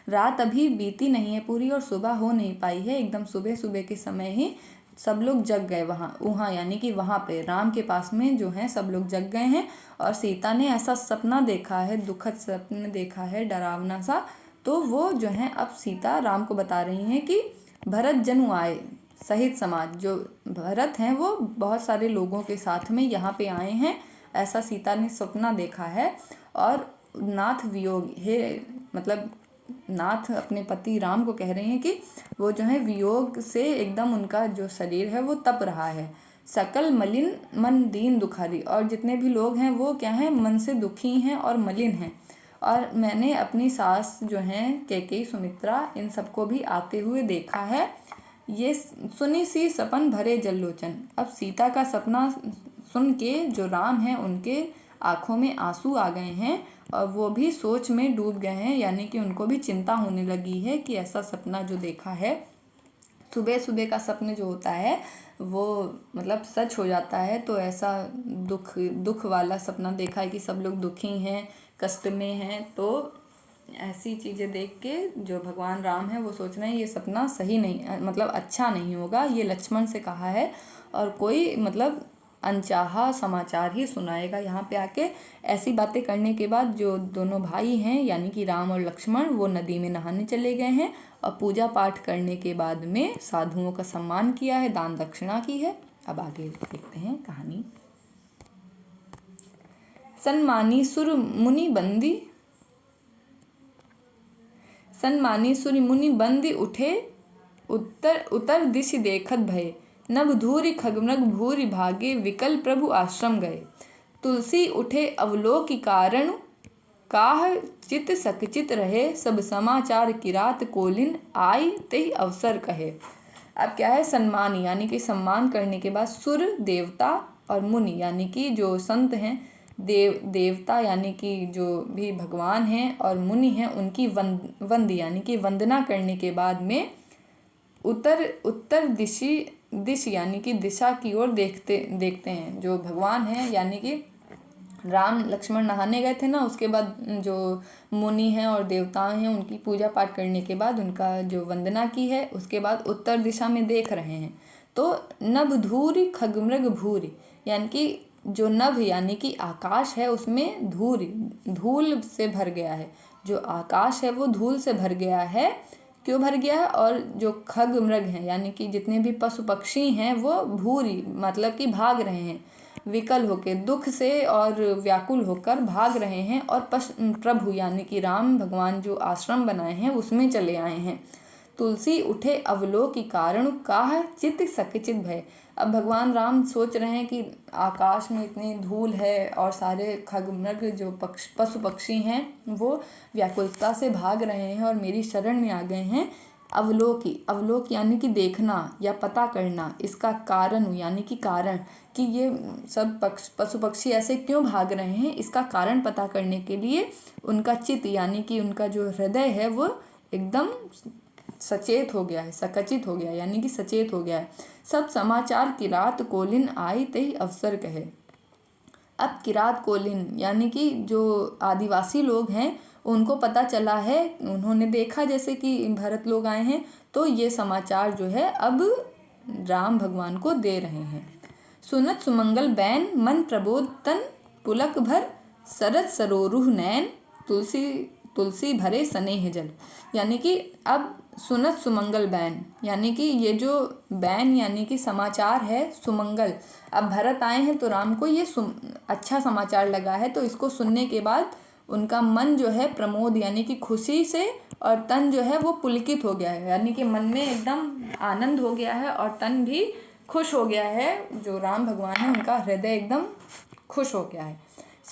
रात अभी बीती नहीं है पूरी और सुबह हो नहीं पाई है, एकदम सुबह के समय ही सब लोग जग गए वहाँ यानी कि वहाँ पे राम के पास में जो है सब लोग जग गए हैं। और सीता ने ऐसा सपना देखा है, दुखद सपना देखा है, डरावना सा। तो वो जो है अब सीता राम को बता रही हैं कि भरत जनु आए सहित समाज, जो भरत हैं वो बहुत सारे लोगों के साथ में यहाँ पे आए हैं, ऐसा सीता ने सपना देखा है। और नाथ वियोग है, मतलब नाथ अपने पति राम को कह रहे हैं कि वो जो है वियोग से एकदम उनका जो शरीर है वो तप रहा है। सकल मलिन मन दीन दुखारी, और जितने भी लोग हैं वो क्या हैं, मन से दुखी हैं और मलिन हैं। और मैंने अपनी सास जो हैं कैकेयी, सुमित्रा, इन सबको भी आते हुए देखा है। ये सुनी सी सपन भरे जल्लोचन। अब सीता का सपना सुन के जो राम हैं उनके आँखों में आंसू आ गए हैं और वो भी सोच में डूब गए हैं, यानी कि उनको भी चिंता होने लगी है कि ऐसा सपना जो देखा है, सुबह का सपना जो होता है वो मतलब सच हो जाता है। तो ऐसा दुख वाला सपना देखा है कि सब लोग दुखी हैं, कष्ट में हैं। तो ऐसी चीज़ें देख के जो भगवान राम है वो सोच रहे हैं ये सपना सही नहीं, मतलब अच्छा नहीं होगा, ये लक्ष्मण से कहा है और कोई मतलब अनचाहा समाचार ही सुनाएगा यहाँ पे आके। ऐसी बातें करने के बाद जो दोनों भाई हैं यानी कि राम और लक्ष्मण वो नदी में नहाने चले गए हैं और पूजा पाठ करने के बाद में साधुओं का सम्मान किया है, दान दक्षिणा की है। अब आगे देखते हैं कहानी। सन्मानी सुर मुनि बंदी उठे, उत्तर दिशि देखत भय, नभ धूरि खगमृग भूरि भागे, विकल प्रभु आश्रम गए। तुलसी उठे अवलोकि कारण, काह चित सकचित रहे, सब समाचार किरात कोलिन आई ते अवसर कहे। अब क्या है, सम्मान यानी कि सम्मान करने के बाद सुर, देवता और मुनि यानी कि जो संत हैं, देवता यानी कि जो भी भगवान हैं और मुनि हैं, उनकी वंद यानी कि वंदना करने के बाद में उत्तर दिश यानी कि दिशा की ओर देखते हैं। जो भगवान हैं यानी कि राम लक्ष्मण नहाने गए थे ना, उसके बाद जो मुनि हैं और देवताएं हैं, उनकी पूजा पाठ करने के बाद उनका जो वंदना की है, उसके बाद उत्तर दिशा में देख रहे हैं। तो नभ धूरी खगमृग भूरी यानी कि जो नभ यानी कि आकाश है, उसमें धूल से भर गया है। जो आकाश है वो धूल से भर गया है। क्यों भर गया है? और जो खग मृग हैं यानी कि जितने भी पशु पक्षी हैं वो भूरी मतलब कि भाग रहे हैं, विकल होकर, दुख से और व्याकुल होकर भाग रहे हैं। और प्रभु यानी कि राम भगवान जो आश्रम बनाए हैं उसमें चले आए हैं। तुलसी उठे अवलोकी कारण, काह चित सकचित भय। अब भगवान राम सोच रहे हैं कि आकाश में इतनी धूल है और सारे खग मृग जो पशु पक्षी हैं वो व्याकुलता से भाग रहे हैं और मेरी शरण में आ गए हैं। अवलोक यानी कि देखना या पता करना, इसका कारण यानी कि कारण, कि ये सब पशु पक्षी ऐसे क्यों भाग रहे हैं, इसका कारण पता करने के लिए उनका चित्त यानी कि उनका जो हृदय है वो एकदम सचेत हो गया है, सकचित हो गया यानी कि सचेत हो गया है। सब समाचार किरात कोलिन आई ते अवसर कहे। अब किरात कोलिन यानी कि जो आदिवासी लोग हैं उनको पता चला है, उन्होंने देखा जैसे कि भरत लोग आए हैं, तो ये समाचार जो है अब राम भगवान को दे रहे हैं। सुनत सुमंगल बैन, मन प्रबोध तन, पुलक भर सरत सरोरुह नैन, तुलसी भरे स्नेह जल। यानी कि अब सुनत सुमंगल बैन यानी कि ये जो बैन यानी कि समाचार है सुमंगल। अब भरत आए हैं तो राम को ये अच्छा समाचार लगा है, तो इसको सुनने के बाद उनका मन जो है प्रमोद यानी कि खुशी से, और तन जो है वो पुलकित हो गया है यानी कि मन में एकदम आनंद हो गया है और तन भी खुश हो गया है। जो राम भगवान है उनका हृदय एकदम खुश हो गया है।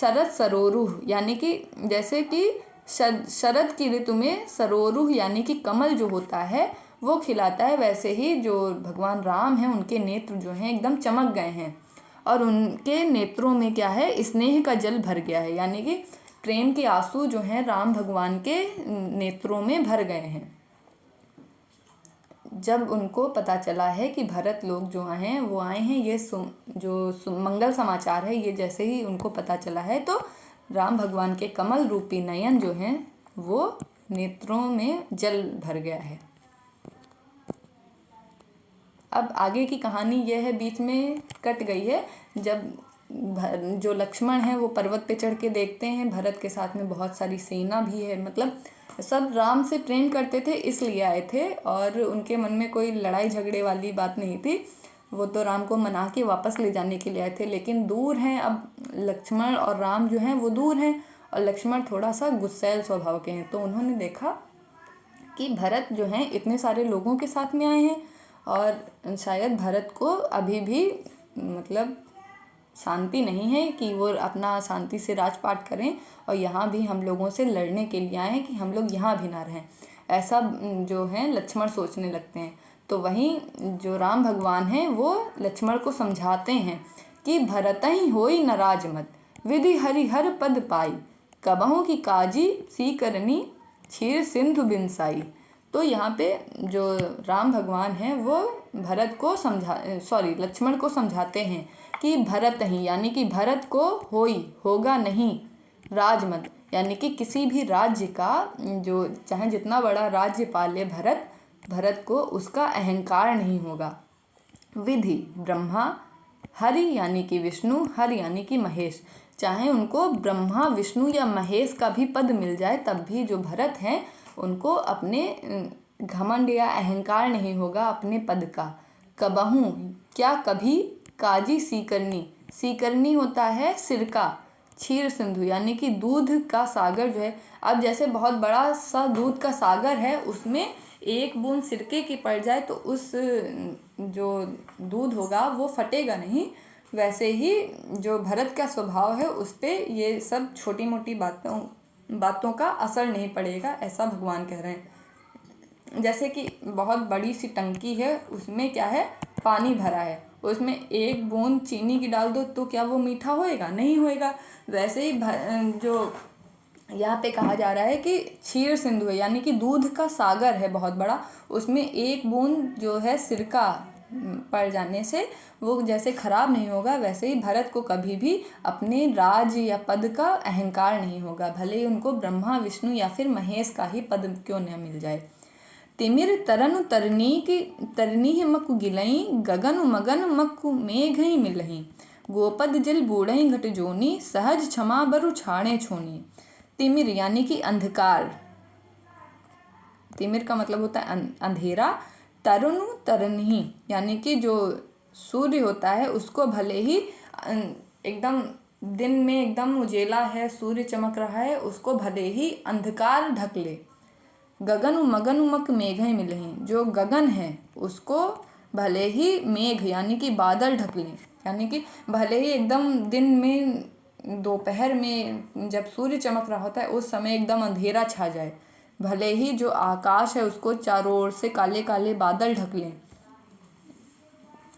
शरद सरोरुह यानी कि जैसे कि शरद की ऋतु में सरोरुह यानी कि कमल जो होता है वो खिलाता है, वैसे ही जो भगवान राम हैं उनके नेत्र जो हैं एकदम चमक गए हैं और उनके नेत्रों में क्या है, स्नेह का जल भर गया है यानी कि प्रेम के आंसू जो हैं राम भगवान के नेत्रों में भर गए हैं। जब उनको पता चला है कि भरत लोग जो हैं वो आए हैं, ये जो मंगल समाचार है, ये जैसे ही उनको पता चला है तो राम भगवान के कमल रूपी नयन जो हैं वो नेत्रों में जल भर गया है। अब आगे की कहानी यह है, बीच में कट गई है। जब जो लक्ष्मण है वो पर्वत पे चढ़ के देखते हैं, भरत के साथ में बहुत सारी सेना भी है, मतलब सब राम से प्रेम करते थे इसलिए आए थे और उनके मन में कोई लड़ाई झगड़े वाली बात नहीं थी। वो तो राम को मना के वापस ले जाने के लिए आए थे, लेकिन दूर हैं अब लक्ष्मण और राम जो हैं वो दूर हैं और लक्ष्मण थोड़ा सा गुस्सैल स्वभाव के हैं। तो उन्होंने देखा कि भरत जो हैं इतने सारे लोगों के साथ में आए हैं और शायद भरत को अभी भी मतलब शांति नहीं है कि वो अपना शांति से राजपाट करें और यहाँ भी हम लोगों से लड़ने के लिए आए हैं कि हम लोग यहाँ भी ना रहें, ऐसा जो है लक्ष्मण सोचने लगते हैं। तो वहीं जो राम भगवान हैं वो लक्ष्मण को समझाते हैं कि भरत ही होई नाराज मत, विधि हरिहर पद पाई, कबहू की काजी सी करनी, क्षीर सिंधु बिनसाई। तो यहाँ पे जो राम भगवान हैं वो भरत को लक्ष्मण को समझाते हैं कि भरत ही यानी कि भरत को होगा नहीं राजमत, यानी कि किसी भी राज्य का जो चाहे जितना बड़ा राज्य पाले भरत को उसका अहंकार नहीं होगा। विधि ब्रह्मा, हरि यानी कि विष्णु, हर यानी कि महेश, चाहे उनको ब्रह्मा विष्णु या महेश का भी पद मिल जाए तब भी जो भरत हैं उनको अपने घमंड या अहंकार नहीं होगा अपने पद का। कबहू क्या कभी, काजी सीकरनी होता है सिरका, क्षीर सिंधु यानी कि दूध का सागर जो है, अब जैसे बहुत बड़ा सा दूध का सागर है उसमें एक बूंद सिरके की पड़ जाए तो उस जो दूध होगा वो फटेगा नहीं, वैसे ही जो भरत का स्वभाव है उस पर ये सब छोटी मोटी बातों बातों का असर नहीं पड़ेगा, ऐसा भगवान कह रहे हैं। जैसे कि बहुत बड़ी सी टंकी है, उसमें क्या है, पानी भरा है, उसमें एक बूंद चीनी की डाल दो तो क्या वो मीठा होएगा? नहीं होएगा। वैसे ही जो यहाँ पे कहा जा रहा है कि क्षीर सिंधु है, यानी कि दूध का सागर है बहुत बड़ा, उसमें एक बूंद जो है सिरका पड़ जाने से वो जैसे खराब नहीं होगा, वैसे ही भरत को कभी भी अपने राज या पद का अहंकार नहीं होगा, भले ही उनको ब्रह्मा विष्णु या फिर महेश का ही पद क्यों न मिल जाए। तिमिर तरनु तरनी मकु गिलई, गगन मगन मकु मेघई मिलही, गोपद जल बूढ़ई घट जोनी, सहज क्षमा बरु छाणे छोनी। तिमिर यानी कि अंधकार, तिमिर का मतलब होता है अंधेरा। तरुण तरनी यानी कि जो सूर्य होता है उसको भले ही एकदम दिन में एकदम उजेला है, सूर्य चमक रहा है, उसको भले ही अंधकार ढक ले। गगन मगन मक मेघ मिलही, जो गगन है उसको भले ही मेघ यानी कि बादल ढक लें, यानी कि भले ही एकदम दिन में दोपहर में जब सूर्य चमक रहा होता है उस समय एकदम अंधेरा छा जाए, भले ही जो आकाश है उसको चारों ओर से काले काले बादल ढक लें।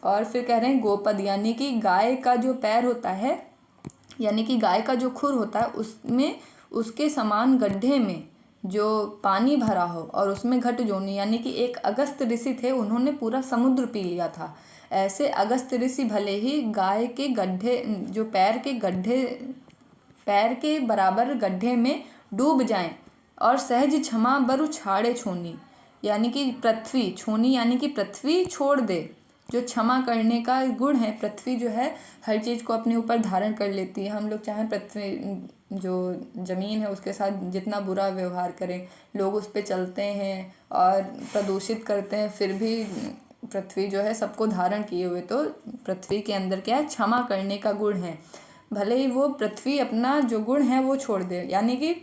और फिर कह रहे हैं गोपद यानी कि गाय का जो पैर होता है, यानी कि गाय का जो खुर होता है उसमें उसके समान गड्ढे में जो पानी भरा हो और उसमें घट जोनी, यानी कि एक अगस्त ऋषि थे, उन्होंने पूरा समुद्र पी लिया था। ऐसे अगस्त ऋषि भले ही गाय के गड्ढे जो पैर के बराबर गड्ढे में डूब जाएं और सहज क्षमा बरु छाड़े छोनी, यानी कि पृथ्वी छोनी यानी कि पृथ्वी छोड़ दे। जो क्षमा करने का गुण है, पृथ्वी जो है हर चीज़ को अपने ऊपर धारण कर लेती है। हम लोग चाहें पृथ्वी जो ज़मीन है उसके साथ जितना बुरा व्यवहार करें, लोग उस पर चलते हैं और प्रदूषित करते हैं, फिर भी पृथ्वी जो है सबको धारण किए हुए, तो पृथ्वी के अंदर क्या है, क्षमा करने का गुण है। भले ही वो पृथ्वी अपना जो गुण है वो छोड़ दे, यानी कि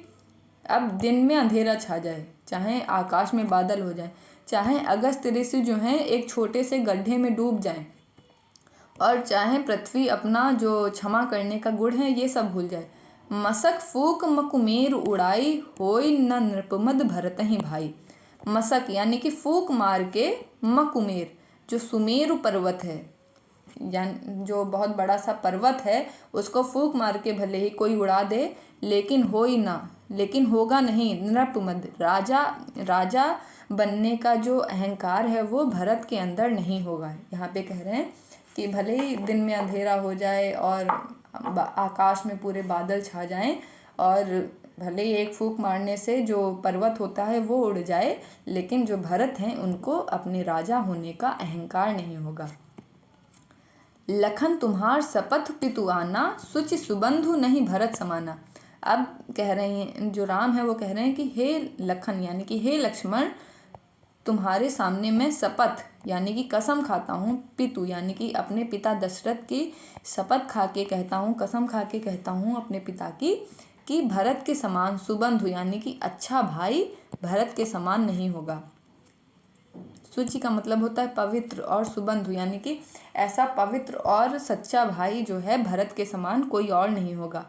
अब दिन में अंधेरा छा जाए, चाहे आकाश में बादल हो जाए, चाहे अगस्त ऋषि जो हैं एक छोटे से गड्ढे में डूब जाएं, और चाहे पृथ्वी अपना जो क्षमा करने का गुण है ये सब भूल जाए। मसक फूक मकुमेर उड़ाई, होई न नृपमद भरत ही भाई। मसक यानी कि फूक मार के, मकुमेर जो सुमेरु पर्वत है, यानी जो बहुत बड़ा सा पर्वत है, उसको फूक मार के भले ही कोई उड़ा दे, लेकिन लेकिन होगा नहीं नृपमद, राजा बनने का जो अहंकार है वो भरत के अंदर नहीं होगा। यहाँ पे कह रहे हैं कि भले ही दिन में अंधेरा हो जाए और आकाश में पूरे बादल छा जाएं, और भले ही एक फूंक मारने से जो पर्वत होता है वो उड़ जाए, लेकिन जो भरत हैं उनको अपने राजा होने का अहंकार नहीं होगा। लखन तुम्हार शपथ पितु आना, सुचि सुबंधु नहीं भरत समाना। अब कह रहे हैं, जो राम है वो कह रहे हैं कि हे लखन यानी कि हे लक्ष्मण, तुम्हारे सामने मैं शपथ यानी कि कसम खाता हूँ, पितु यानी कि अपने पिता दशरथ की शपथ खा के कहता हूँ, कसम खा के कहता हूँ अपने पिता की, कि भरत के समान, सुबंधु यानी कि अच्छा भाई भरत के समान नहीं होगा। सुचि का मतलब होता है पवित्र, और सुबंधु यानी कि ऐसा पवित्र और सच्चा भाई जो है भरत के समान कोई और नहीं होगा।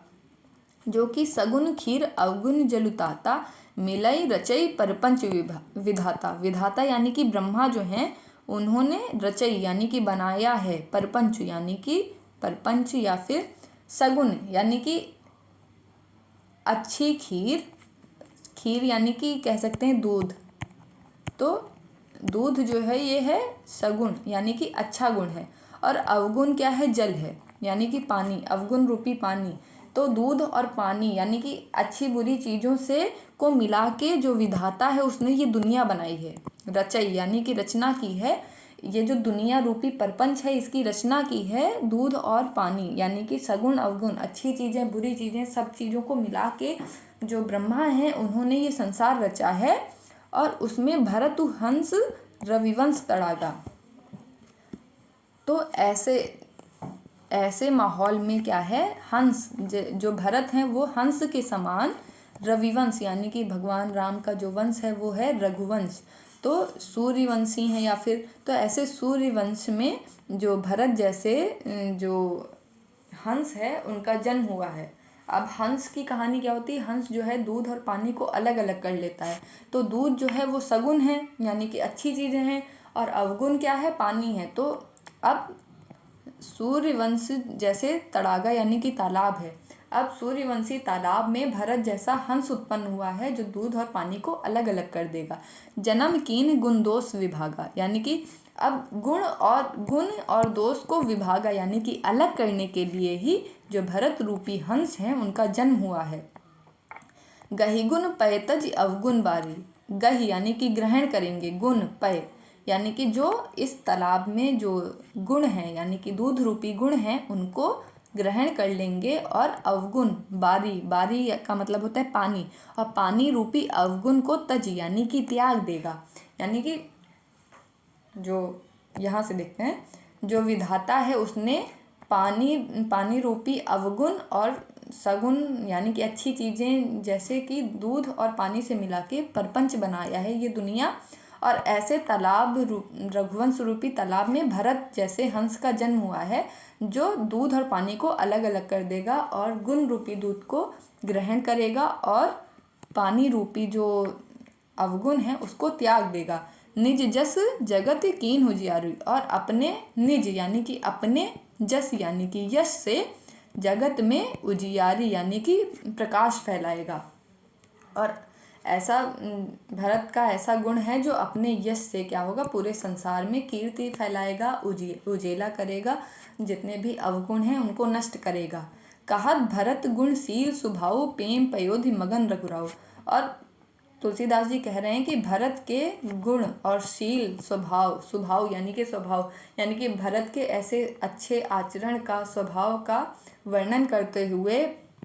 जो कि सगुन खीर अवगुण जलुताता, मिलई रचई परपंच विधाता। विधाता यानी कि ब्रह्मा जो हैं उन्होंने रचई यानी कि बनाया है, परपंच यानी कि परपंच या फिर सगुन यानी कि अच्छी खीर यानी कि कह सकते हैं दूध। तो दूध जो है ये है सगुण यानी कि अच्छा गुण है, और अवगुण क्या है, जल है यानी कि पानी, अवगुण रूपी पानी। तो दूध और पानी यानी कि अच्छी बुरी चीज़ों से को मिला के जो विधाता है उसने ये दुनिया बनाई है। रचई यानी कि रचना की है, ये जो दुनिया रूपी प्रपंच है इसकी रचना की है दूध और पानी, यानी कि सगुण अवगुण, अच्छी चीज़ें बुरी चीज़ें सब चीज़ों को मिला के जो ब्रह्मा हैं उन्होंने ये संसार रचा है, और उसमें भरतु हंस रविवंश तड़ागा। तो ऐसे माहौल में क्या है, हंस जो भरत हैं वो हंस के समान, रविवंश यानी कि भगवान राम का जो वंश है वो है रघुवंश, तो सूर्यवंशी हैं या फिर, तो ऐसे सूर्यवंश में जो भरत जैसे जो हंस है उनका जन्म हुआ है। अब हंस की कहानी क्या होती है, हंस जो है दूध और पानी को अलग अलग कर लेता है। तो दूध जो है वो सगुण है, यानी कि अच्छी चीज़ें हैं, और अवगुण क्या है, पानी है। तो अब सूर्यवंशी जैसे तड़ागा यानी कि तालाब है, अब सूर्यवंशी तालाब में भरत जैसा हंस उत्पन्न हुआ है जो दूध और पानी को अलग अलग कर देगा। जन्म कीन गुण दोष विभागा, यानी कि अब गुण और दोष को विभागा यानी कि अलग करने के लिए ही जो भरत रूपी हंस हैं उनका जन्म हुआ है। गही गुण पय तज अवगुण बारी, गही यानी कि ग्रहण करेंगे, गुण पय यानी कि जो इस तालाब में जो गुण हैं यानी कि दूध रूपी गुण हैं उनको ग्रहण कर लेंगे, और अवगुण बारी का मतलब होता है पानी, और पानी रूपी अवगुण को तज यानी कि त्याग देगा। यानी कि जो यहाँ से देखते हैं, जो विधाता है उसने पानी रूपी अवगुण और सगुण यानी कि अच्छी चीज़ें जैसे कि दूध और पानी से मिला के प्रपंच बनाया है ये दुनिया, और ऐसे तालाब रघुवंश रूपी तालाब में भरत जैसे हंस का जन्म हुआ है जो दूध और पानी को अलग अलग कर देगा और गुण रूपी दूध को ग्रहण करेगा और पानी रूपी जो अवगुण है उसको त्याग देगा। निज जस जगत कीन उजियारू, और अपने निज यानी कि अपने जस यानी कि यश से जगत में उजियारी यानी कि प्रकाश फैलाएगा। और ऐसा भरत का ऐसा गुण है जो अपने यश से क्या होगा, पूरे संसार में कीर्ति फैलाएगा, उजेला करेगा, जितने भी अवगुण हैं उनको नष्ट करेगा। कहत भरत गुणशील स्वभाव प्रेम पयोधि मगन रघुराव, और तुलसीदास जी कह रहे हैं कि भरत के गुण और शील स्वभाव यानी कि भरत के ऐसे अच्छे आचरण का, स्वभाव का वर्णन करते हुए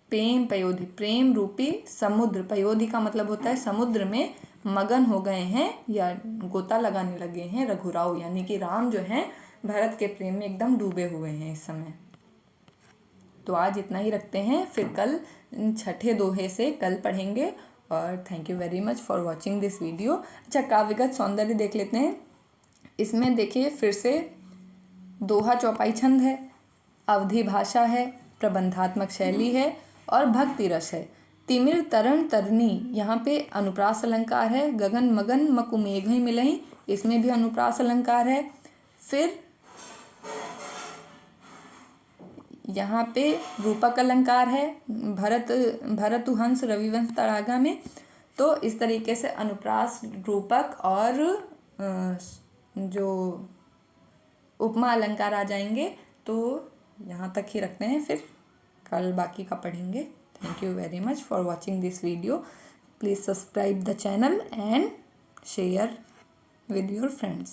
प्रेम पयोधि, प्रेम रूपी समुद्र, पयोधि का मतलब होता है समुद्र में मगन हो गए हैं या गोता लगाने लगे हैं रघुराव, यानी कि राम जो हैं भरत के प्रेम में एकदम डूबे हुए हैं इस समय। तो आज इतना ही रखते हैं, फिर कल छठे दोहे से कल पढ़ेंगे। और thank you very much for watching this video. अच्छा, काव्यगत सौंदर्य देख लेते हैं। इसमें देखिए फिर से दोहा चौपाई छंद है, अवधि भाषा है, प्रबंधात्मक शैली है और भक्ति रस है। तिमिर तरण तरनी, यहाँ पे अनुप्रास अलंकार है। गगन मगन मकु मेघ मिलहीं, इसमें भी अनुप्रास अलंकार है। फिर यहाँ पे रूपक अलंकार है, भरतु हंस रविवंश तड़ागा में। तो इस तरीके से अनुप्रास, रूपक और जो उपमा अलंकार आ जाएंगे। तो यहाँ तक ही रखते हैं, फिर कल बाकी का पढ़ेंगे। Thank you very much for watching this video. Please subscribe the channel and share with your friends.